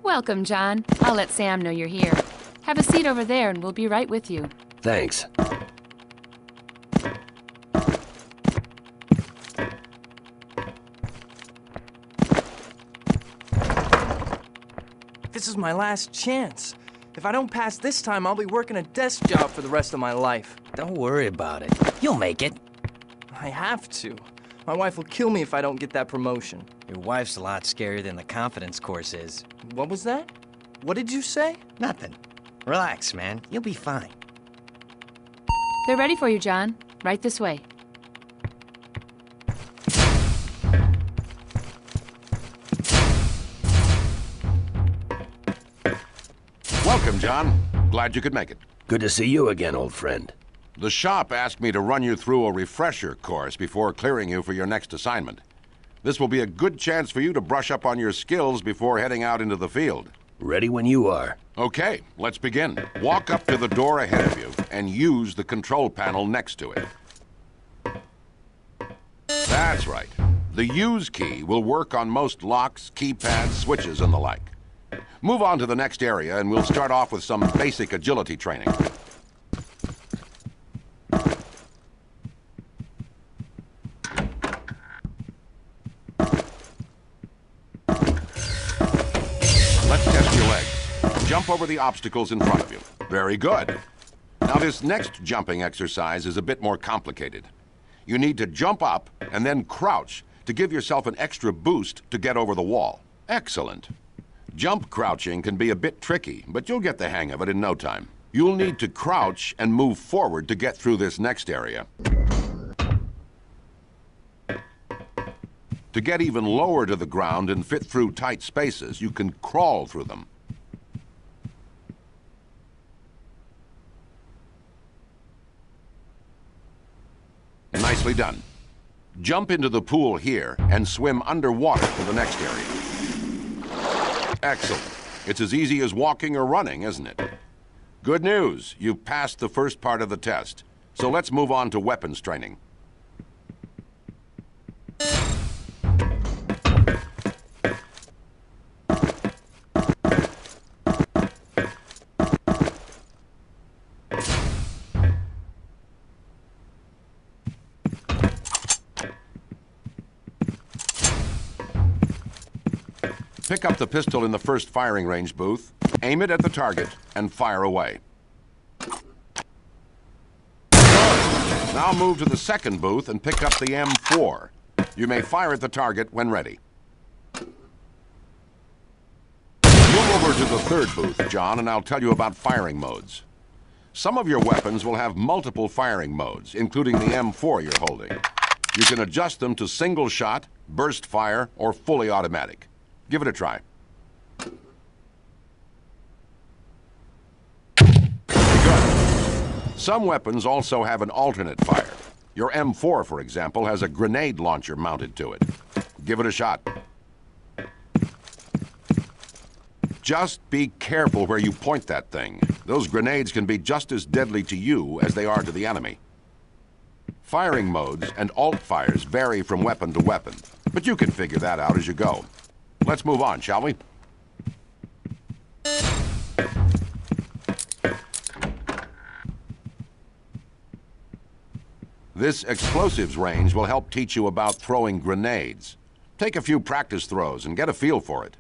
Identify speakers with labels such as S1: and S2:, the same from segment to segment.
S1: Welcome, John. I'll let Sam know you're here. Have a seat over there and we'll be right with you.
S2: Thanks.
S3: This is my last chance. If I don't pass this time, I'll be working a desk job for the rest of my life.
S4: Don't worry about it. You'll make it.
S3: I have to. My wife will kill me if I don't get that promotion.
S4: Your wife's a lot scarier than the confidence course is.
S3: What was that? What did you say?
S4: Nothing. Relax, man. You'll be fine.
S1: They're ready for you, John. Right this way.
S5: Welcome, John. Glad you could make it.
S2: Good to see you again, old friend.
S5: The shop asked me to run you through a refresher course before clearing you for your next assignment. This will be a good chance for you to brush up on your skills before heading out into the field.
S2: Ready when you are.
S5: Okay, let's begin. Walk up to the door ahead of you and use the control panel next to it. That's right. The use key will work on most locks, keypads, switches, and the like. Move on to the next area and we'll start off with some basic agility training. Let's test your legs. Jump over the obstacles in front of you. Very good. Now this next jumping exercise is a bit more complicated. You need to jump up and then crouch to give yourself an extra boost to get over the wall. Excellent. Jump crouching can be a bit tricky, but you'll get the hang of it in no time. You'll need to crouch and move forward to get through this next area. To get even lower to the ground and fit through tight spaces, you can crawl through them. Nicely done. Jump into the pool here and swim underwater to the next area. Excellent. It's as easy as walking or running, isn't it? Good news. You've passed the first part of the test. So let's move on to weapons training. Pick up the pistol in the first firing range booth, aim it at the target, and fire away. Good. Now move to the second booth and pick up the M4. You may fire at the target when ready. Move over to the third booth, John, and I'll tell you about firing modes. Some of your weapons will have multiple firing modes, including the M4 you're holding. You can adjust them to single shot, burst fire, or fully automatic. Give it a try. Good. Some weapons also have an alternate fire. Your M4, for example, has a grenade launcher mounted to it. Give it a shot. Just be careful where you point that thing. Those grenades can be just as deadly to you as they are to the enemy. Firing modes and alt fires vary from weapon to weapon, but you can figure that out as you go. Let's move on, shall we? This explosives range will help teach you about throwing grenades. Take a few practice throws and get a feel for it.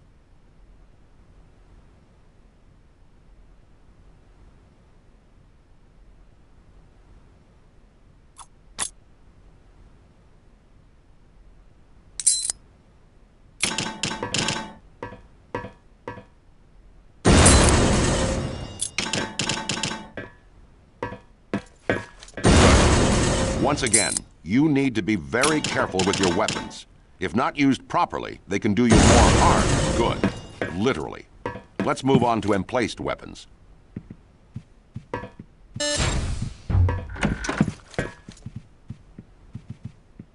S5: Once again, you need to be very careful with your weapons. If not used properly, they can do you more harm than good. Literally. Let's move on to emplaced weapons.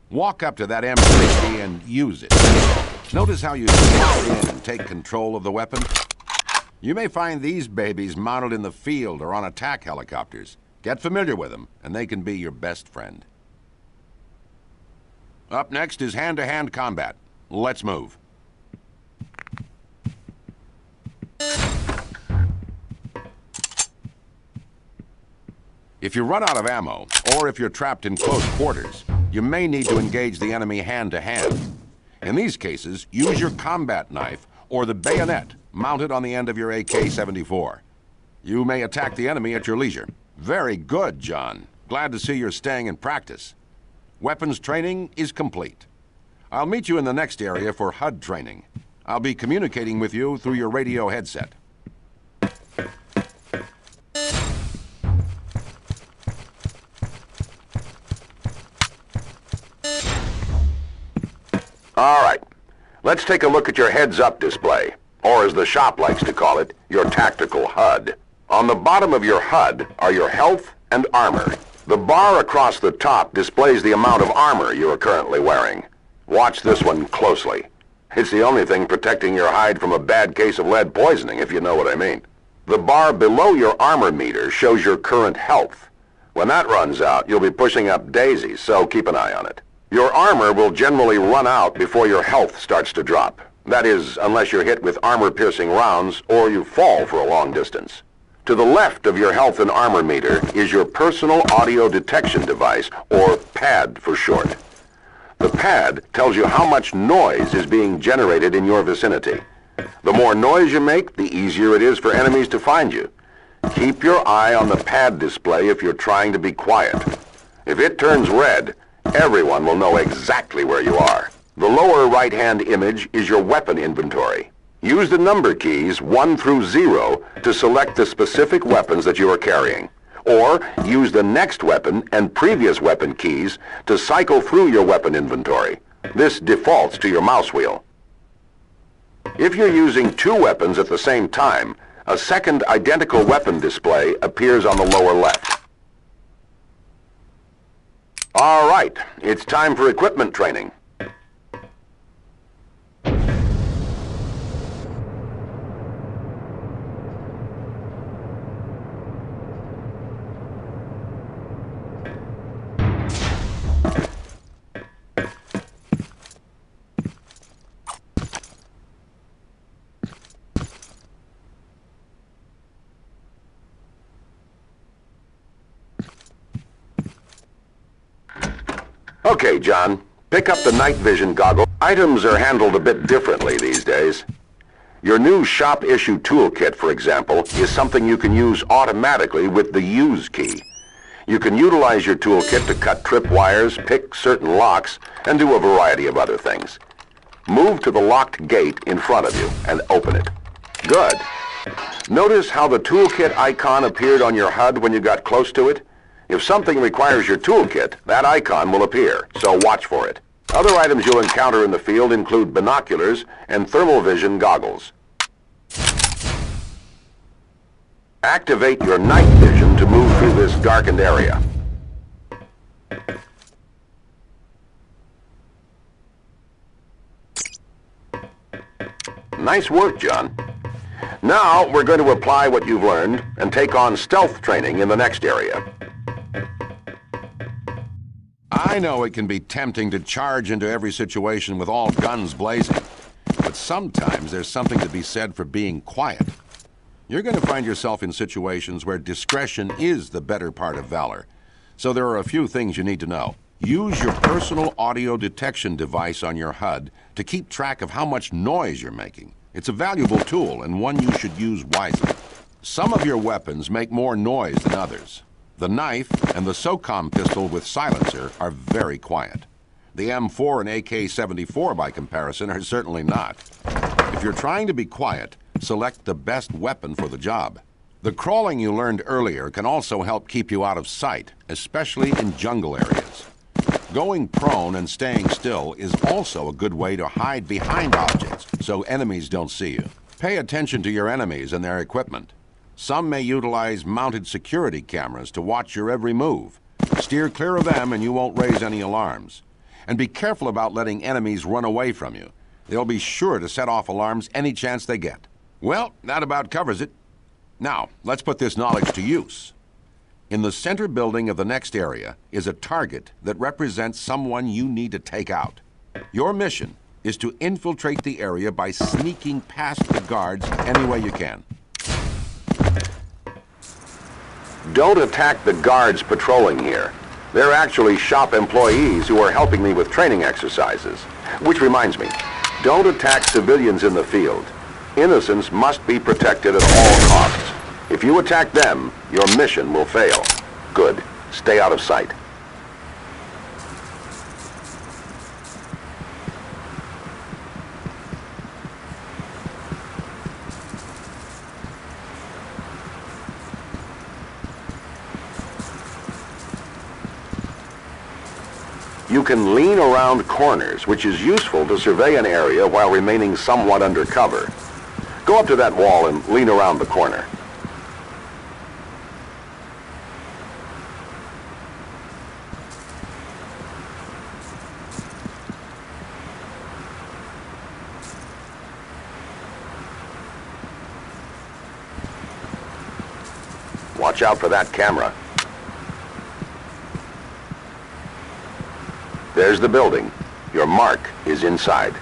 S5: Walk up to that M60 and use it. Notice how you slide in and take control of the weapon? You may find these babies mounted in the field or on attack helicopters. Get familiar with them, and they can be your best friend. Up next is hand-to-hand combat. Let's move. If you run out of ammo, or if you're trapped in close quarters, you may need to engage the enemy hand-to-hand. In these cases, use your combat knife or the bayonet mounted on the end of your AK-74. You may attack the enemy at your leisure. Very good, John. Glad to see you're staying in practice. Weapons training is complete. I'll meet you in the next area for Hud training. I'll be communicating with you through your radio headset. All right. Let's take a look at your heads-up display, or as the shop likes to call it, your tactical HUD. On the bottom of your HUD are your health and armor. The bar across the top displays the amount of armor you are currently wearing. Watch this one closely. It's the only thing protecting your hide from a bad case of lead poisoning, if you know what I mean. The bar below your armor meter shows your current health. When that runs out, you'll be pushing up daisies, so keep an eye on it. Your armor will generally run out before your health starts to drop. That is, unless you're hit with armor-piercing rounds or you fall for a long distance. To the left of your health and armor meter is your personal audio detection device, or PAD for short. The PAD tells you how much noise is being generated in your vicinity. The more noise you make, the easier it is for enemies to find you. Keep your eye on the PAD display if you're trying to be quiet. If it turns red, everyone will know exactly where you are. The lower right-hand image is your weapon inventory. Use the number keys 1 through 0 to select the specific weapons that you are carrying. Or use the next weapon and previous weapon keys to cycle through your weapon inventory. This defaults to your mouse wheel. If you're using 2 weapons at the same time, a second identical weapon display appears on the lower left. All right, it's time for equipment training. Okay, John, pick up the night vision goggle. Items are handled a bit differently these days. Your new shop-issue toolkit, for example, is something you can use automatically with the Use key. You can utilize your toolkit to cut tripwires, pick certain locks, and do a variety of other things. Move to the locked gate in front of you and open it. Good. Notice how the toolkit icon appeared on your HUD when you got close to it? If something requires your toolkit, that icon will appear, so watch for it. Other items you'll encounter in the field include binoculars and thermal vision goggles. Activate your night vision to move through this darkened area. Nice work, John. Now we're going to apply what you've learned and take on stealth training in the next area. I know it can be tempting to charge into every situation with all guns blazing, but sometimes there's something to be said for being quiet. You're going to find yourself in situations where discretion is the better part of valor, so there are a few things you need to know. Use your personal audio detection device on your HUD to keep track of how much noise you're making. It's a valuable tool and one you should use wisely. Some of your weapons make more noise than others. The knife and the SOCOM pistol with silencer are very quiet. The M4 and AK-74 by comparison are certainly not. If you're trying to be quiet, select the best weapon for the job. The crawling you learned earlier can also help keep you out of sight, especially in jungle areas. Going prone and staying still is also a good way to hide behind objects so enemies don't see you. Pay attention to your enemies and their equipment. Some may utilize mounted security cameras to watch your every move. Steer clear of them and you won't raise any alarms. And be careful about letting enemies run away from you. They'll be sure to set off alarms any chance they get. Well, that about covers it. Now, let's put this knowledge to use. In the center building of the next area is a target that represents someone you need to take out. Your mission is to infiltrate the area by sneaking past the guards any way you can. Don't attack the guards patrolling here. They're actually shop employees who are helping me with training exercises. Which reminds me, don't attack civilians in the field. Innocents must be protected at all costs. If you attack them, your mission will fail. Good. Stay out of sight. You can lean around corners, which is useful to survey an area while remaining somewhat undercover. Go up to that wall and lean around the corner. Watch out for that camera. There's the building. Your mark is inside.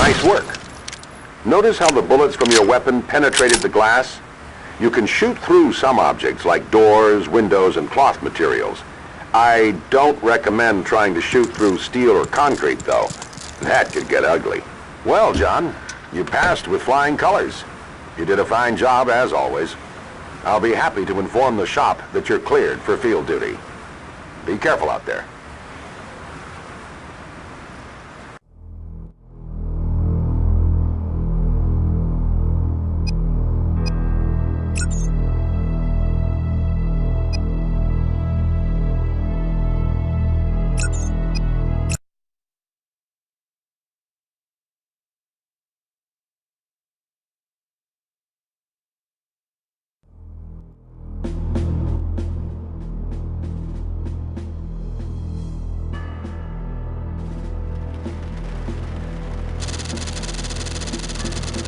S5: Nice work. Notice how the bullets from your weapon penetrated the glass? You can shoot through some objects like doors, windows, and cloth materials. I don't recommend trying to shoot through steel or concrete, though. That could get ugly. Well, John, you passed with flying colors. You did a fine job, as always. I'll be happy to inform the shop that you're cleared for field duty. Be careful out there.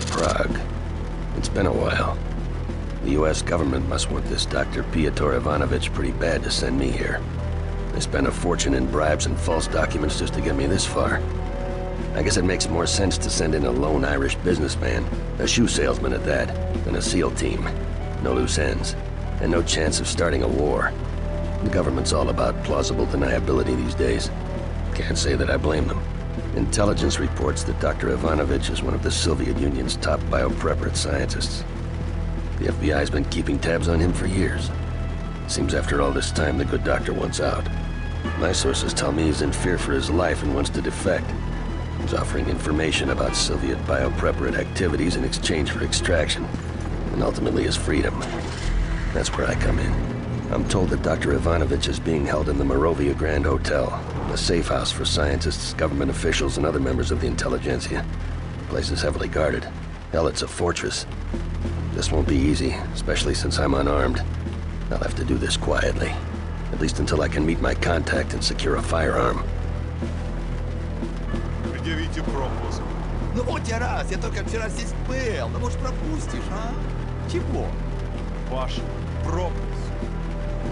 S2: Prague. It's been a while. The U.S. government must want this Dr. Pyotr Ivanovich pretty bad to send me here. They spent a fortune in bribes and false documents just to get me this far. I guess it makes more sense to send in a lone Irish businessman, a shoe salesman at that, than a SEAL team. No loose ends, and no chance of starting a war. The government's all about plausible deniability these days. Can't say that I blame them. Intelligence reports that Dr. Ivanovich is one of the Soviet Union's top biopreparate scientists. The FBI's been keeping tabs on him for years. Seems after all this time the good doctor wants out. My sources tell me he's in fear for his life and wants to defect. He's offering information about Soviet biopreparate activities in exchange for extraction, and ultimately his freedom. That's where I come in. I'm told that Dr. Ivanovich is being held in the Morovia Grand Hotel, a safe house for scientists, government officials, and other members of the intelligentsia. The place is heavily guarded. Hell, it's a fortress. This won't be easy, especially since I'm unarmed. I'll have to do this quietly, at least until I can meet my contact and secure a firearm.
S6: Предъявите пропуск.
S7: Ну вот я раз, я только вчера здесь был. Ну может пропустишь, а? Чего?
S6: Ваш пропуск.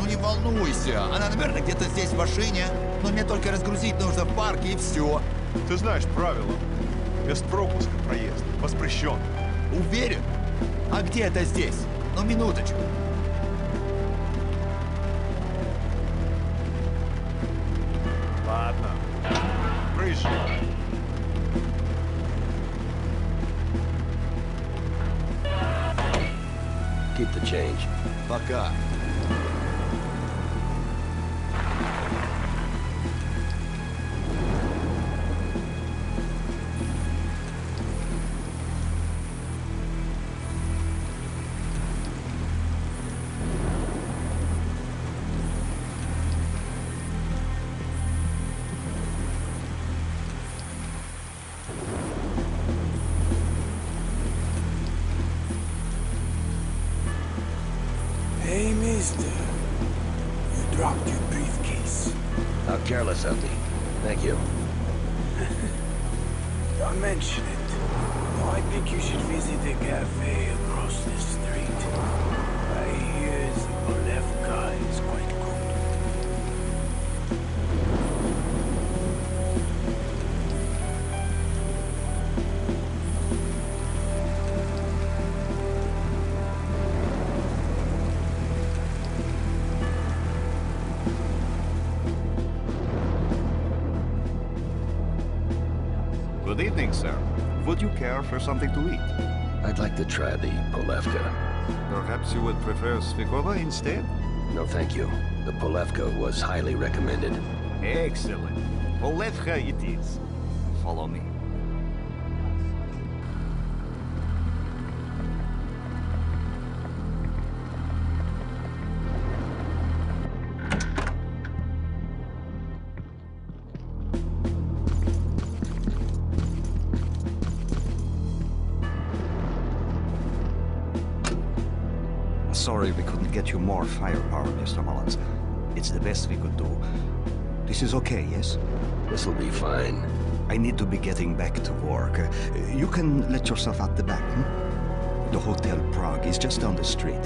S7: Ну не волнуйся, она, наверное, где-то здесь в машине. Но мне только разгрузить нужно в парке и все.
S6: Ты знаешь правила. Без пропуска проезд воспрещен.
S7: Уверен? А где это здесь? Ну минуточку.
S6: Ладно. Проезжай.
S2: Keep the change.
S7: Пока.
S8: Hey, mister. You dropped your briefcase.
S2: How careless of me. Thank you.
S8: Don't mention it. No, I think you should visit the cafe across the street. I hear the Polevka is quite good.
S6: Good evening, sir. Would you care for something to eat?
S2: I'd like to try the Polevka.
S6: Perhaps you would prefer Svikova instead?
S2: No, thank you. The Polevka was highly recommended.
S6: Excellent. Polevka it is. Follow me.
S9: Sorry we couldn't get you more firepower, Mr. Mullins. It's the best we could do. This is okay, yes?
S2: This'll be fine.
S9: I need to be getting back to work. You can let yourself out the back, The Hotel Prague is just down the street.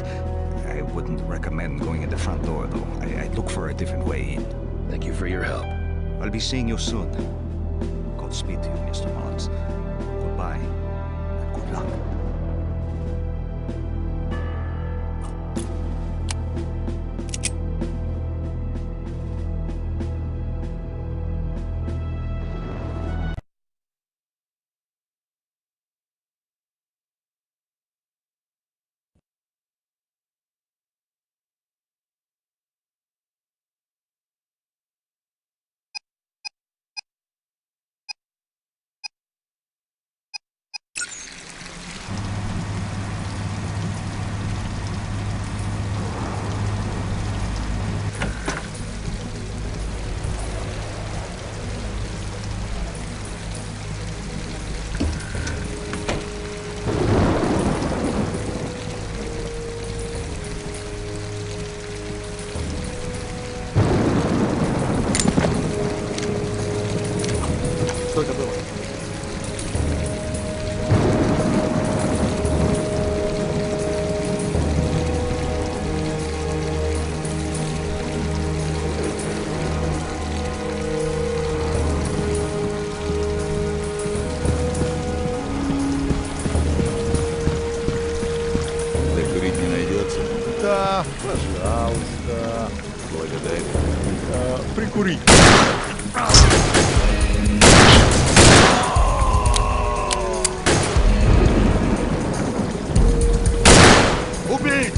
S9: I wouldn't recommend going in the front door, though. I'd look for a different way in.
S2: Thank you for your help.
S9: I'll be seeing you soon. Godspeed to you, Mr. Mullins. Goodbye, and good luck.
S3: Что это было?
S7: Закурить не найдется?
S6: Да, пожалуйста.
S7: Благодарю.
S6: Прикурить. Убить!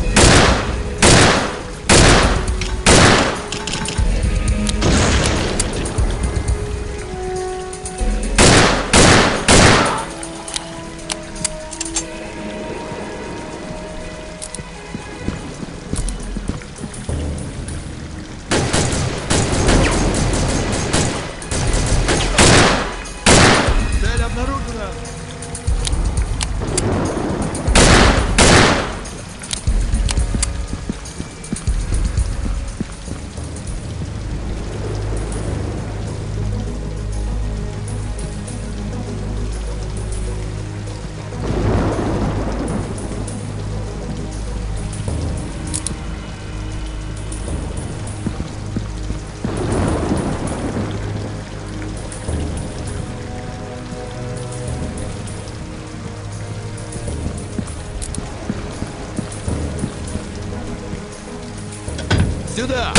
S6: Цель обнаружена!
S7: Сюда!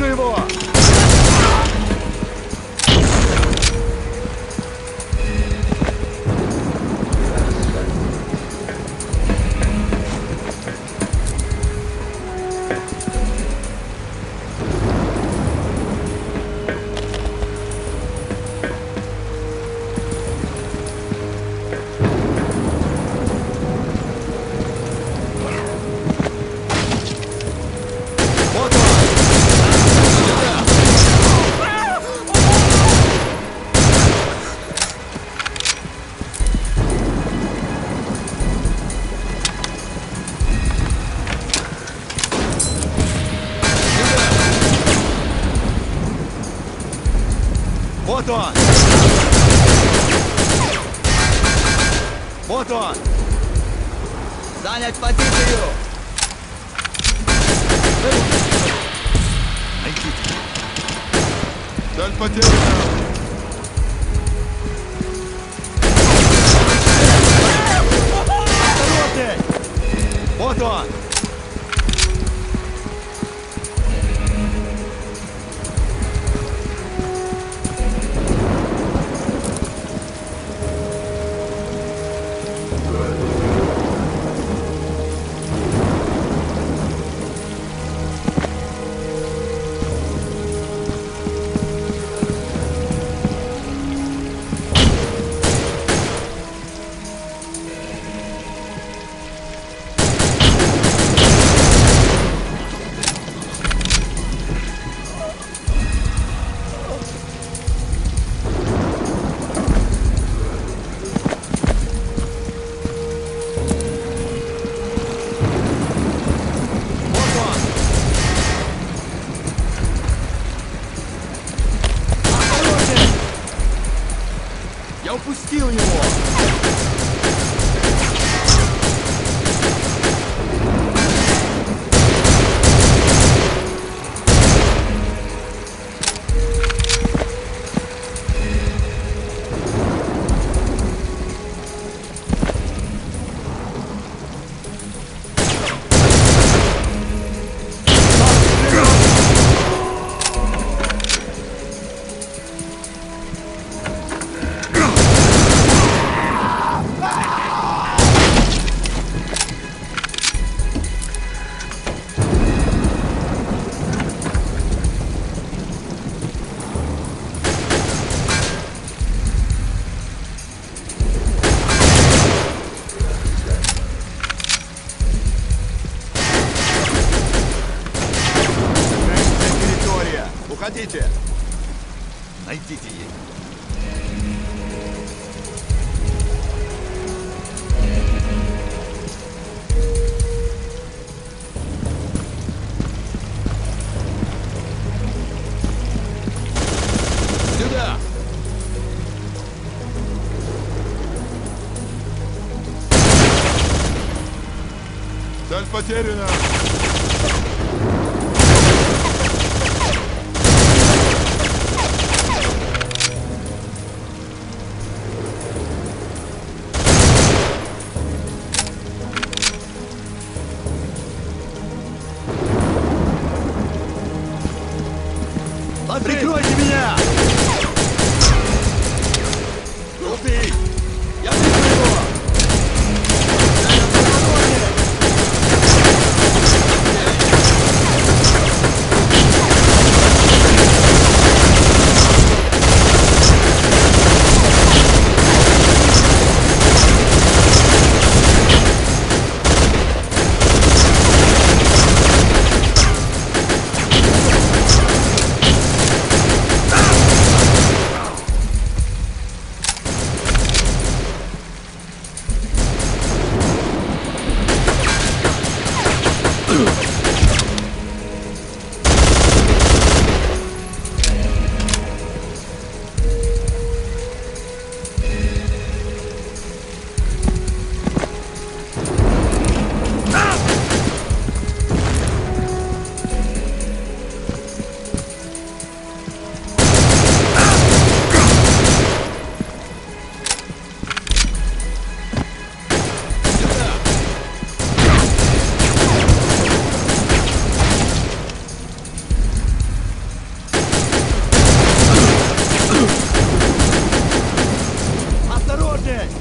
S6: вижу его! Вот он! Вот он! Занять позицию! Найдите! Цель потеряна! Осторожней! Вот он! Упустил его! Уходите! Найдите ее! Сюда! Цель потеряна! Прикройте меня! Убей! Я вижу его! Есть!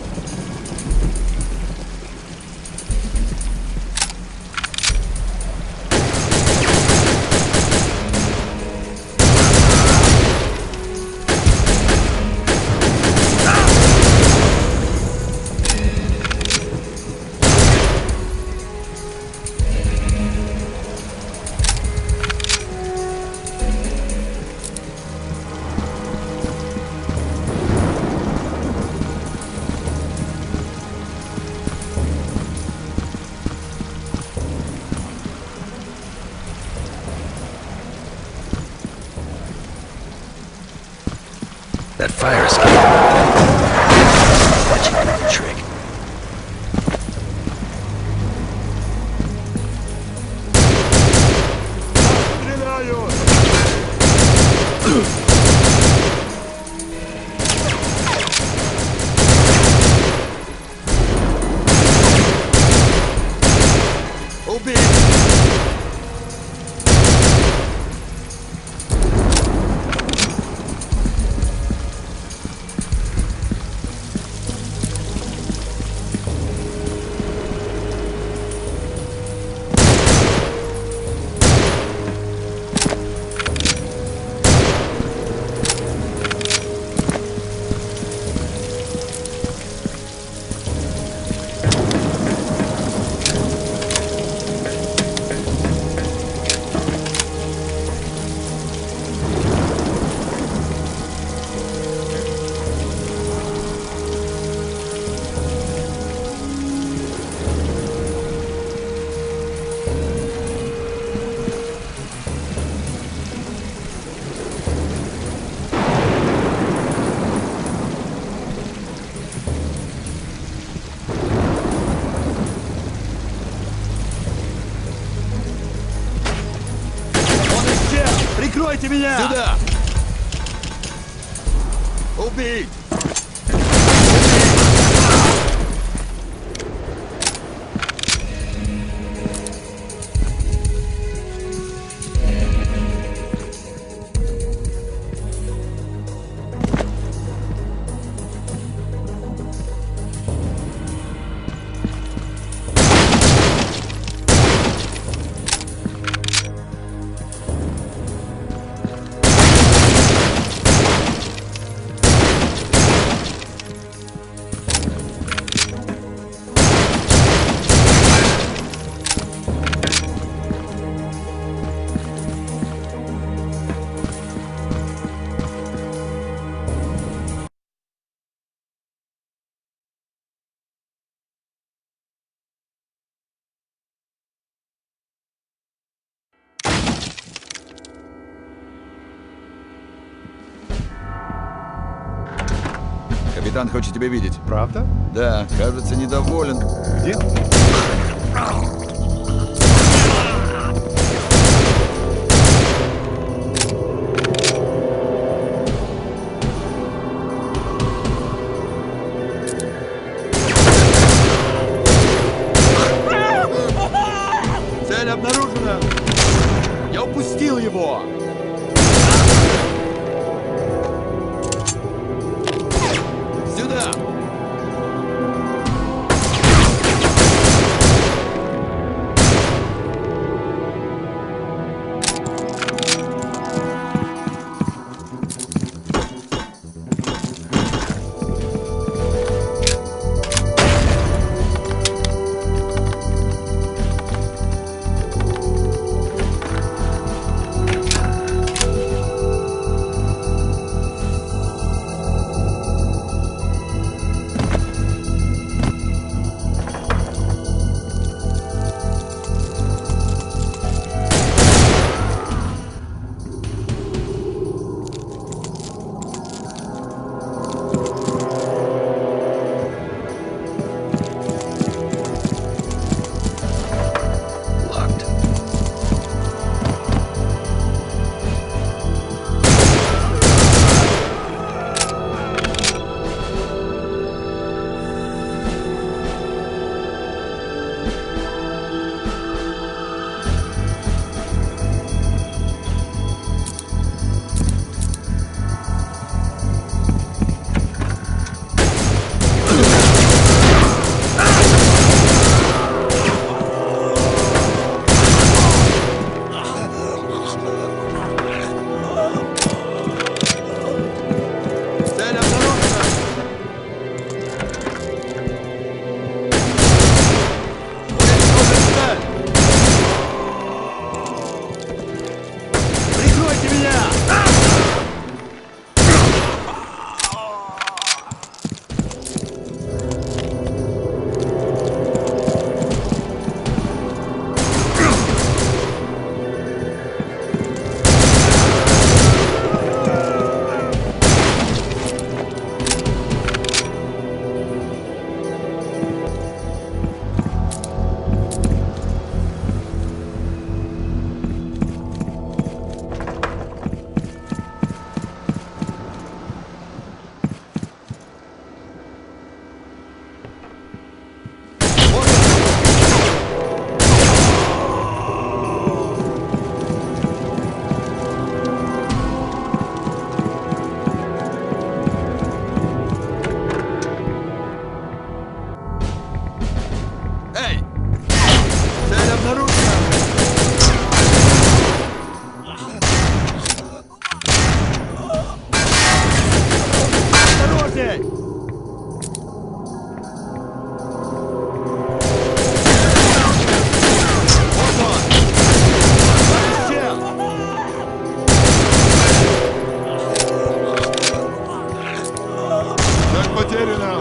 S2: That fire escape. That should be the trick.
S6: Стреляют! Убить! Прикройте меня! Сюда! Убить!
S7: Капитан хочет тебя видеть.
S6: Правда?
S7: Да, кажется, недоволен.
S6: Где?
S7: Цель обнаружена! Я упустил его! Сюда! Эй! Цель обнаружена! Осторожней! Вот он! Исчез! Цель потеряна!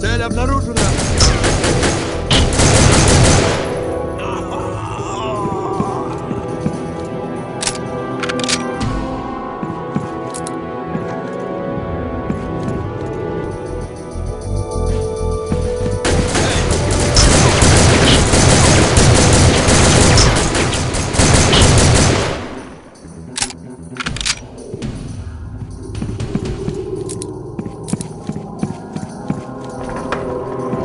S7: Цель обнаружена!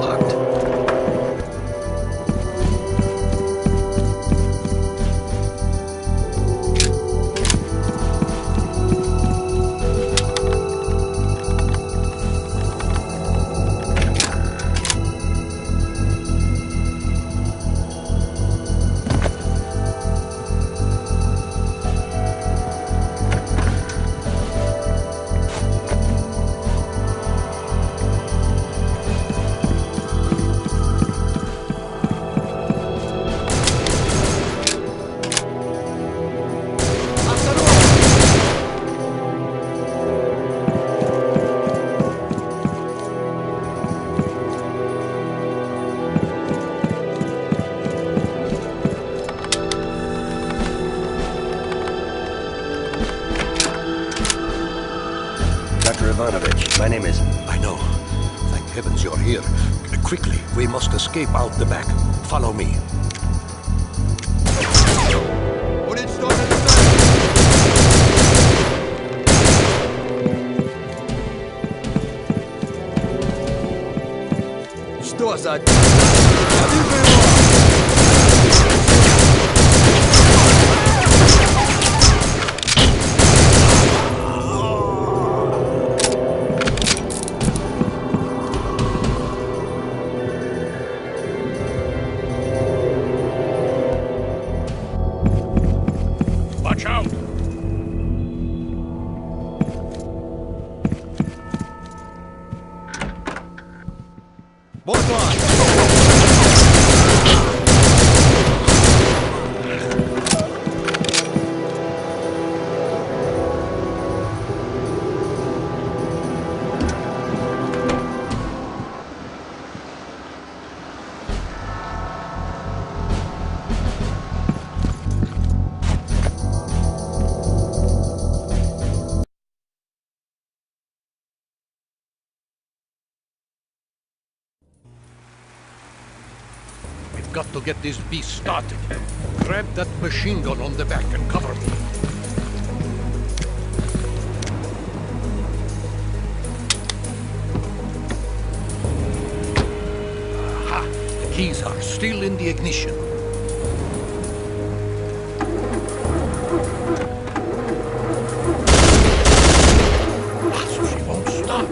S2: Locked. My name is...
S10: I know. Thank heavens you're here. Quickly, we must escape out the back. Follow me.
S7: Что за...
S10: Watch out!
S7: Вот он!
S10: We've got to get this beast started. Grab that machine gun on the back and cover me. Aha! The keys are still in the ignition. Ah, so she won't start.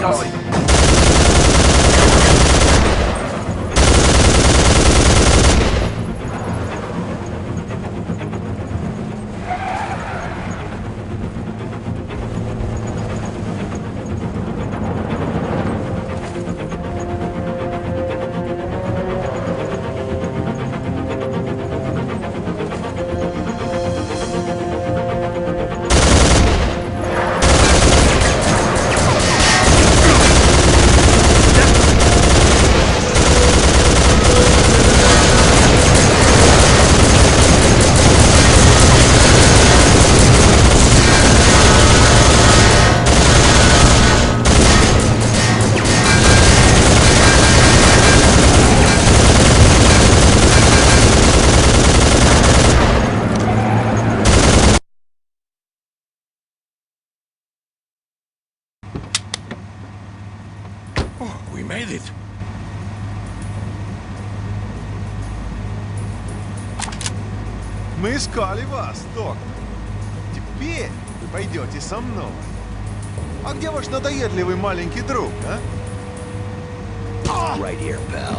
S6: going.
S10: We made it.
S6: Мы искали вас, доктор. Теперь вы пойдете со мной. А где ваш надоедливый маленький друг, а?
S2: Right here, pal.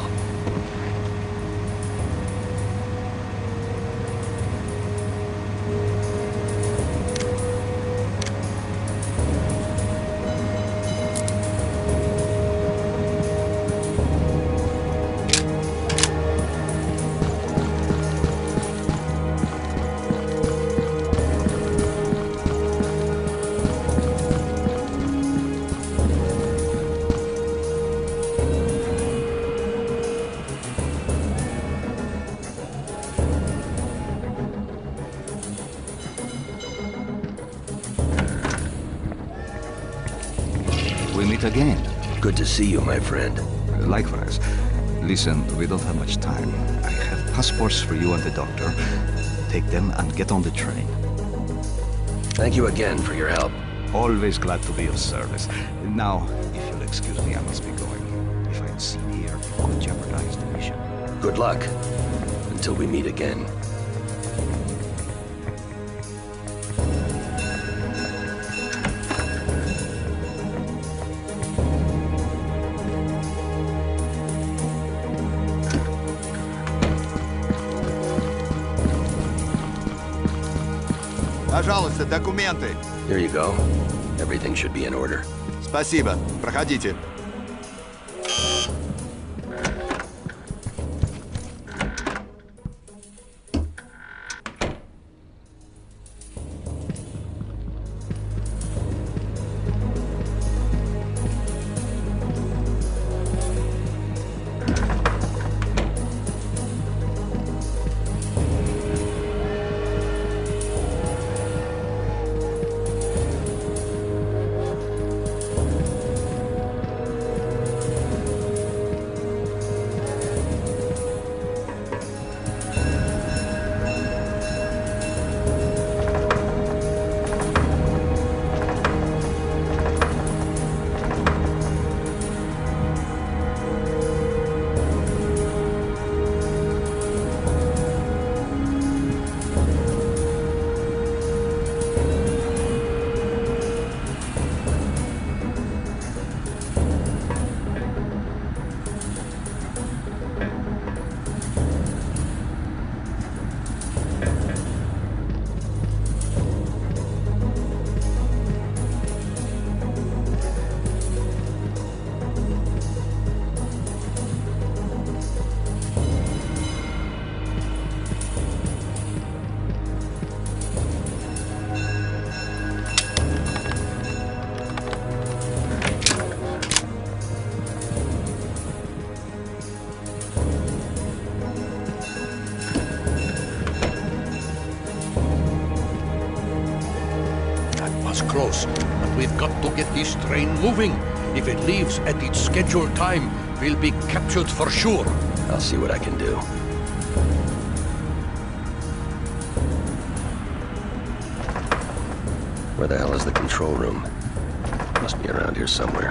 S9: We meet again.
S2: Good to see you, my friend.
S9: Likewise. Listen, we don't have much time. I have passports for you and the doctor. Take them and get on the train.
S2: Thank you again for your help.
S9: Always glad to be of service. Now, if you'll excuse me, I must be going. If I'm seen here, it could jeopardize the mission.
S2: Good luck. Until we meet again.
S7: Пожалуйста, документы.
S2: Here you go. Everything should be in order.
S7: Спасибо. Проходите.
S10: Close, but we've got to get this train moving. If it leaves at its scheduled time, we'll be captured for sure.
S2: I'll see what I can do. Where the hell is the control room? Must be around here somewhere.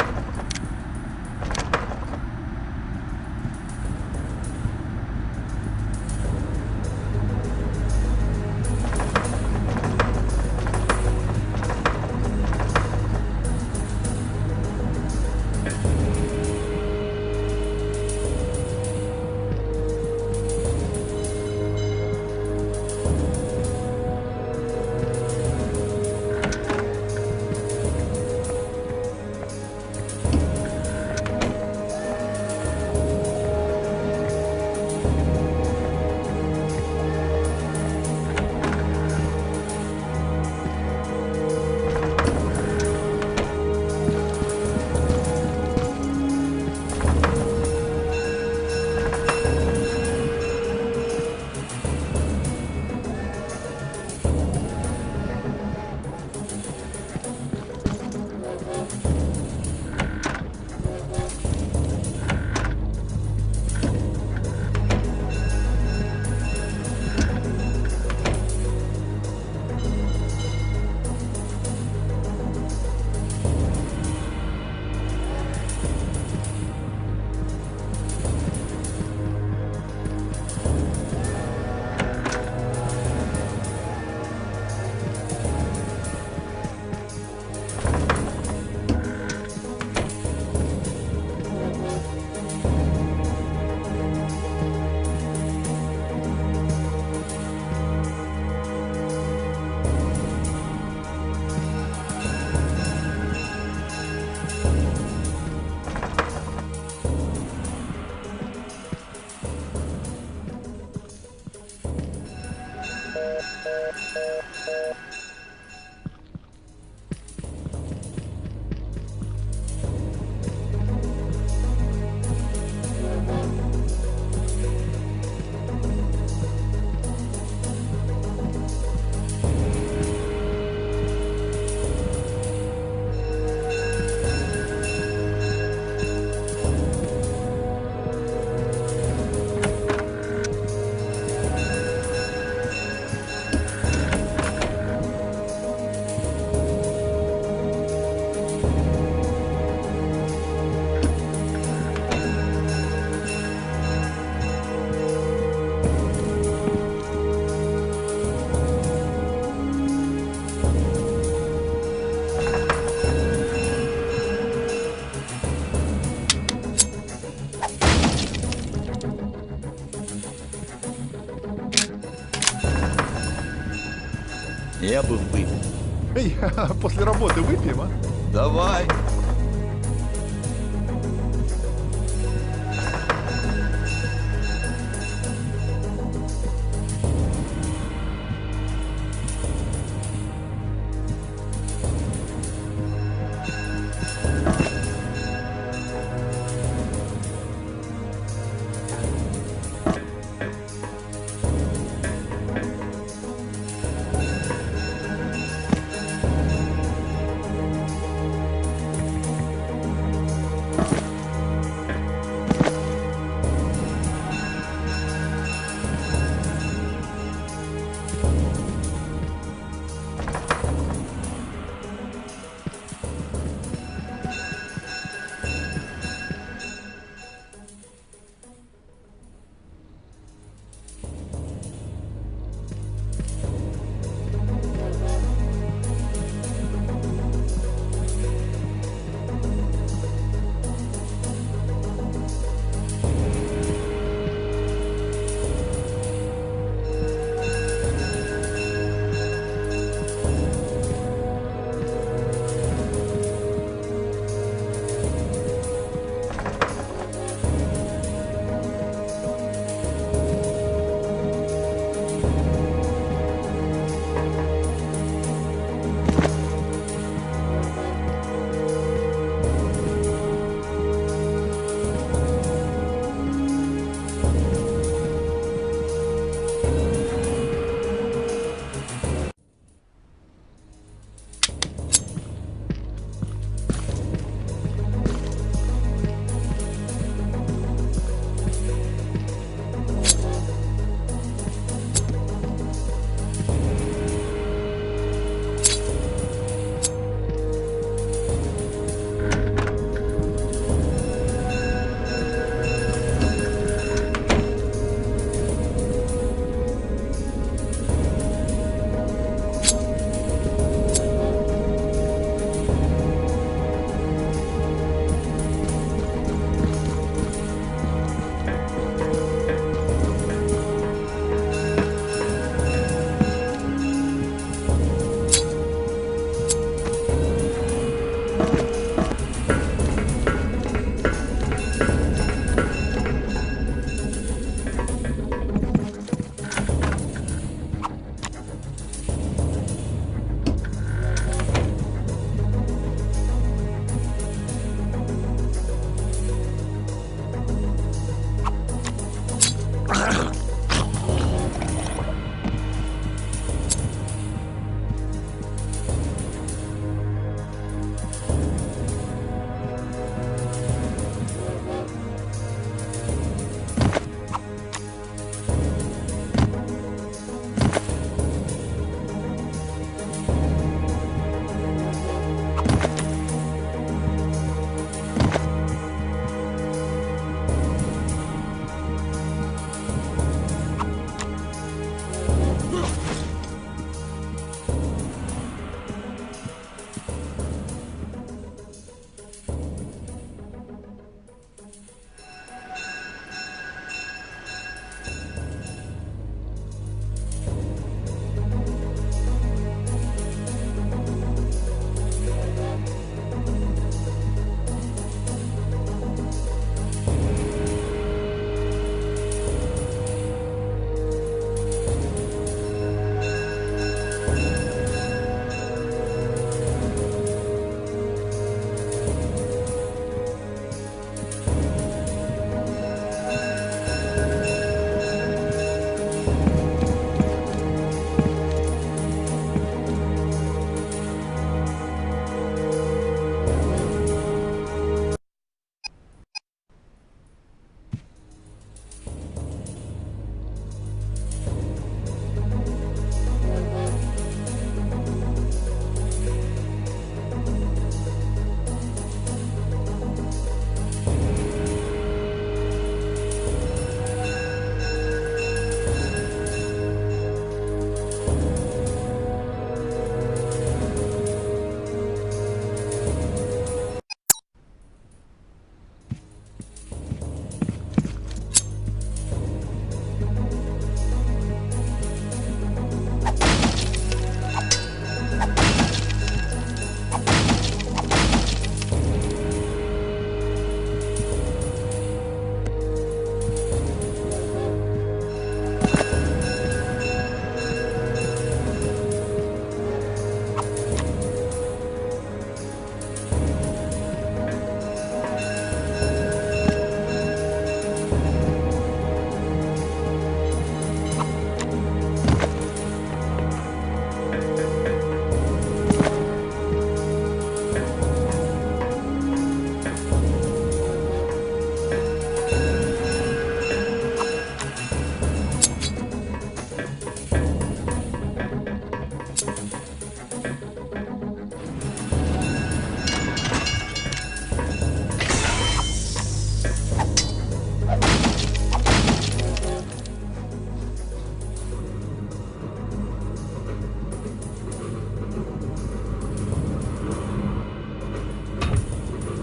S7: Я бы выпил.
S6: Эй, после работы выпьем, а?
S7: Давай.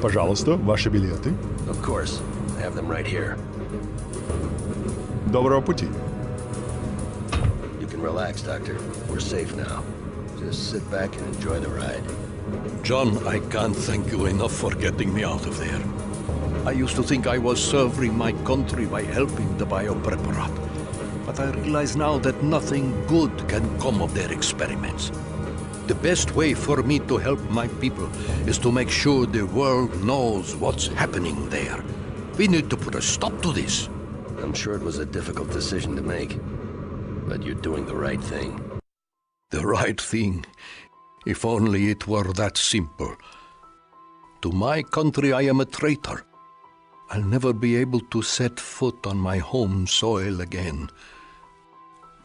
S6: Пожалуйста, ваши билеты.
S2: Of course. I have them right here.
S6: Доброго пути.
S2: You can relax, Doctor. We're safe now. Just sit back and enjoy the ride.
S10: John, I can't thank you enough for getting me out of there. I used to think I was serving my country by helping the biopreparat. But I realize now that nothing good can come of their experiments. The best way for me to help my people is to make sure the world knows what's happening there. We need to put a stop to this.
S2: I'm sure it was a difficult decision to make, but you're doing the right thing.
S10: The right thing, if only it were that simple. To my country I am a traitor. I'll never be able to set foot on my home soil again.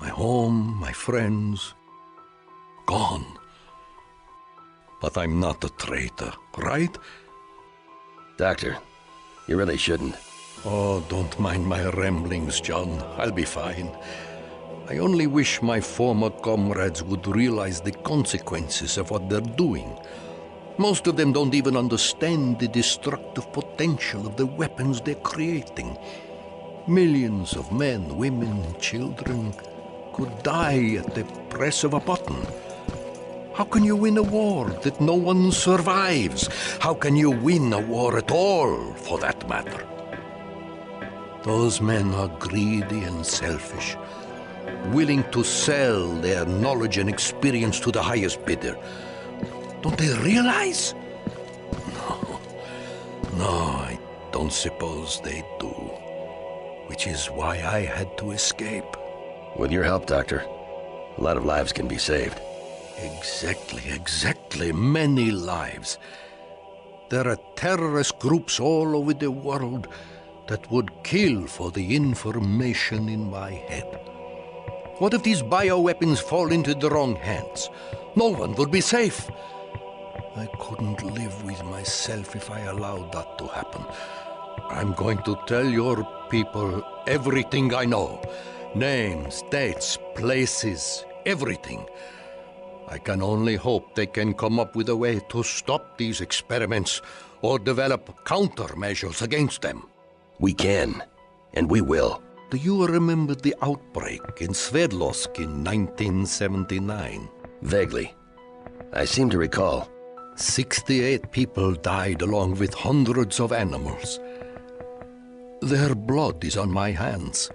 S10: My home, my friends, gone. But I'm not a traitor, right?
S2: Doctor, you really shouldn't.
S10: Oh, don't mind my ramblings, John. I'll be fine. I only wish my former comrades would realize the consequences of what they're doing. Most of them don't even understand the destructive potential of the weapons they're creating. Millions of men, women, children could die at the press of a button. How can you win a war that no one survives? How can you win a war at all, for that matter? Those men are greedy and selfish, willing to sell their knowledge and experience to the highest bidder. Don't they realize? No, I don't suppose they do. Which is why I had to escape.
S2: With your help, Doctor, a lot of lives can be saved.
S10: Exactly. Many lives. There are terrorist groups all over the world that would kill for the information in my head. What if these bioweapons fall into the wrong hands? No one would be safe. I couldn't live with myself if I allowed that to happen. I'm going to tell your people everything I know. Names, dates, places, everything. I can only hope they can come up with a way to stop these experiments or develop countermeasures against them.
S2: We can, and we will.
S10: Do you remember the outbreak in Sverdlovsk in 1979?
S2: Vaguely. I seem to recall.
S10: 68 people died along with hundreds of animals. Their blood is on my hands.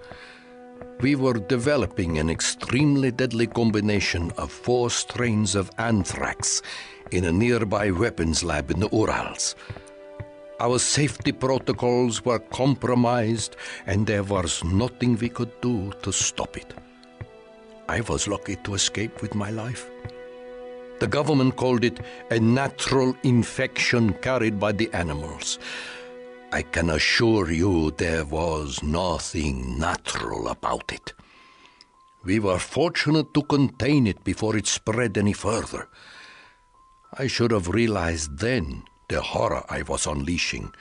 S10: We were developing an extremely deadly combination of 4 strains of anthrax in a nearby weapons lab in the Urals. Our safety protocols were compromised, and there was nothing we could do to stop it. I was lucky to escape with my life. The government called it a natural infection carried by the animals. I can assure you there was nothing natural about it. We were fortunate to contain it before it spread any further. I should have realized then the horror I was unleashing.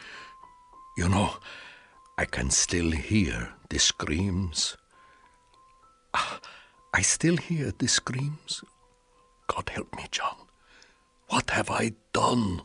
S10: You know, I can still hear the screams. I still hear the screams. God help me, John. What have I done?